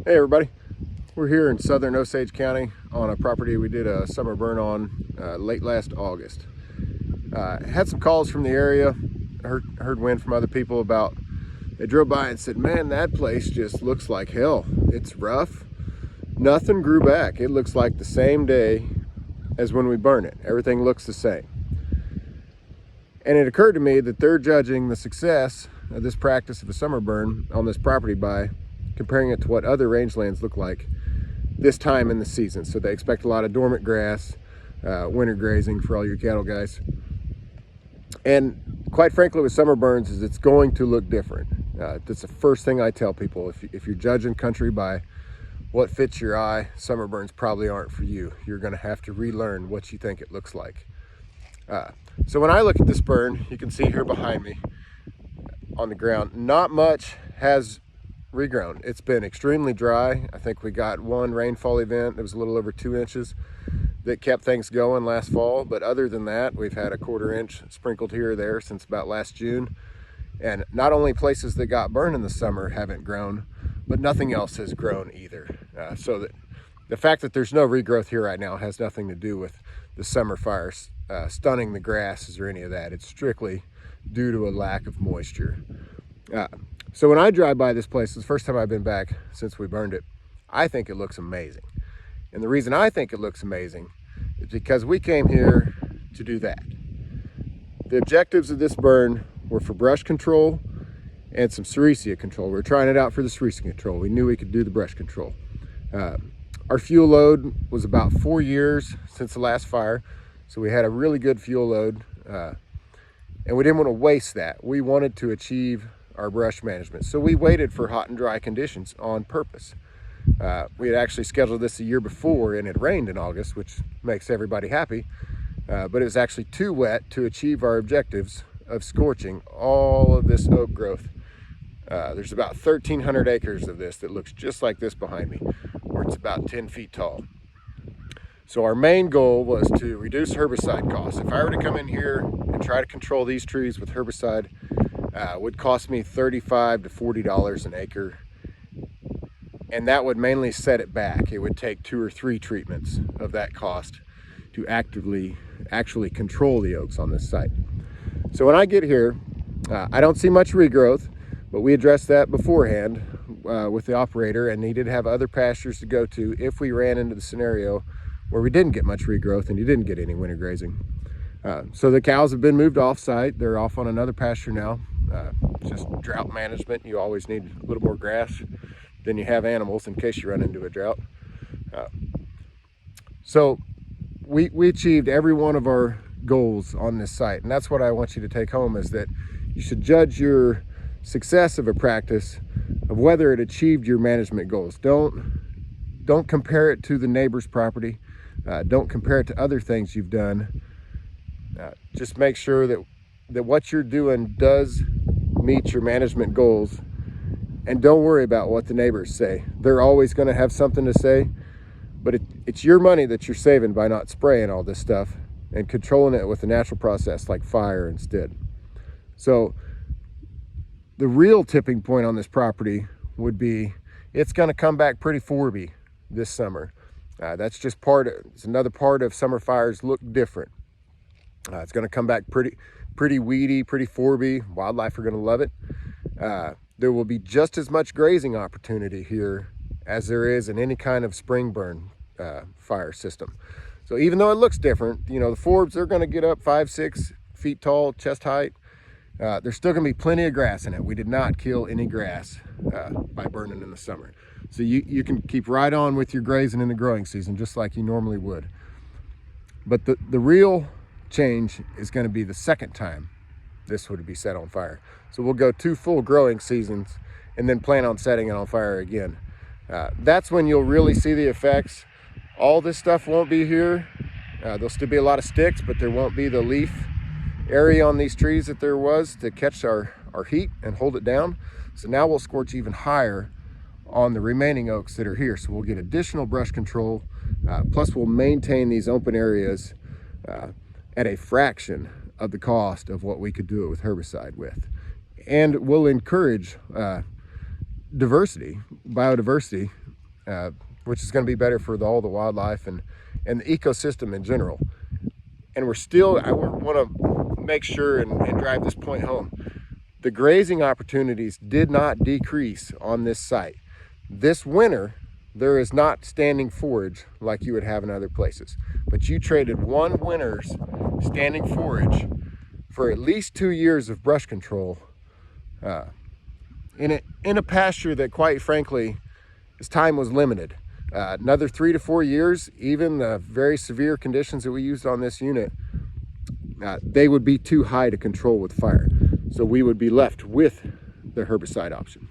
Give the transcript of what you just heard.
Hey everybody, we're here in southern Osage County on a property we did a summer burn on late last August. Had some calls from the area, heard wind from other people about, they drove by and said, man, that place just looks like hell. It's rough, nothing grew back. It looks like the same day as when we burned it. Everything looks the same. And it occurred to me that they're judging the success of this practice of a summer burn on this property by comparing it to what other rangelands look like this time in the season. So they expect a lot of dormant grass, winter grazing for all your cattle guys. And quite frankly, with summer burns, is it's going to look different. That's the first thing I tell people. If you're judging country by what fits your eye, summer burns probably aren't for you. You're gonna have to relearn what you think it looks like. So when I look at this burn, you can see here behind me on the ground, not much has regrown. It's been extremely dry. I think we got one rainfall event that was a little over 2 inches that kept things going last fall, but other than that, we've had a 1/4 inch sprinkled here or there since about last June. And not only places that got burned in the summer haven't grown, but nothing else has grown either. So that the fact that there's no regrowth here right now has nothing to do with the summer fires stunning the grasses or any of that. It's strictly due to a lack of moisture. So when I drive by this place, it's the first time I've been back since we burned it, I think it looks amazing. And the reason I think it looks amazing is because we came here to do that. The objectives of this burn were for brush control and some sericea control. We were trying it out for the sericea control. We knew we could do the brush control. Our fuel load was about 4 years since the last fire, so we had a really good fuel load, and we didn't want to waste that. We wanted to achieve our brush management, so we waited for hot and dry conditions on purpose. We had actually scheduled this a year before, and it rained in August, which makes everybody happy, but it was actually too wet to achieve our objectives of scorching all of this oak growth. There's about 1,300 acres of this that looks just like this behind me, where it's about 10 feet tall. So our main goal was to reduce herbicide costs. If I were to come in here and try to control these trees with herbicide, would cost me $35 to $40 an acre. And that would mainly set it back. It would take 2 or 3 treatments of that cost to actually control the oaks on this site. So when I get here, I don't see much regrowth, but we addressed that beforehand with the operator, and he did have other pastures to go to if we ran into the scenario where we didn't get much regrowth and you didn't get any winter grazing. So the cows have been moved off site. They're off on another pasture now. Just drought management. You always need a little more grass than you have animals in case you run into a drought. So we achieved every one of our goals on this site, and that's what I want you to take home, is that you should judge your success of a practice of whether it achieved your management goals. Don't compare it to the neighbor's property. Don't compare it to other things you've done. Just make sure that what you're doing does meet your management goals, and don't worry about what the neighbors say. They're always going to have something to say, but it's your money that you're saving by not spraying all this stuff and controlling it with a natural process like fire instead. So the real tipping point on this property would be it's going to come back pretty forby this summer. That's just it's another part of summer fires look different. It's going to come back pretty weedy, pretty forby. Wildlife are going to love it. There will be just as much grazing opportunity here as there is in any kind of spring burn fire system. So even though it looks different, you know, the forbs, they're going to get up 5-6 feet tall, chest height. There's still going to be plenty of grass in it. We did not kill any grass by burning in the summer. So you can keep right on with your grazing in the growing season, just like you normally would. But the real change is going to be the second time this would be set on fire. So we'll go 2 full growing seasons and then plan on setting it on fire again. That's when you'll really see the effects. All this stuff won't be here. There'll still be a lot of sticks, but there won't be the leaf area on these trees that there was to catch our heat and hold it down. So now we'll scorch even higher on the remaining oaks that are here. So we'll get additional brush control, plus we'll maintain these open areas at a fraction of the cost of what we could do it with herbicide with. And we'll encourage biodiversity which is going to be better for all the wildlife and the ecosystem in general. And I want to make sure and drive this point home. The grazing opportunities did not decrease on this site. This winter, there is not standing forage like you would have in other places. But you traded one winter's standing forage for at least 2 years of brush control in a pasture that, quite frankly, its time was limited. Another 3 to 4 years, even the very severe conditions that we used on this unit, they would be too high to control with fire. So we would be left with the herbicide option.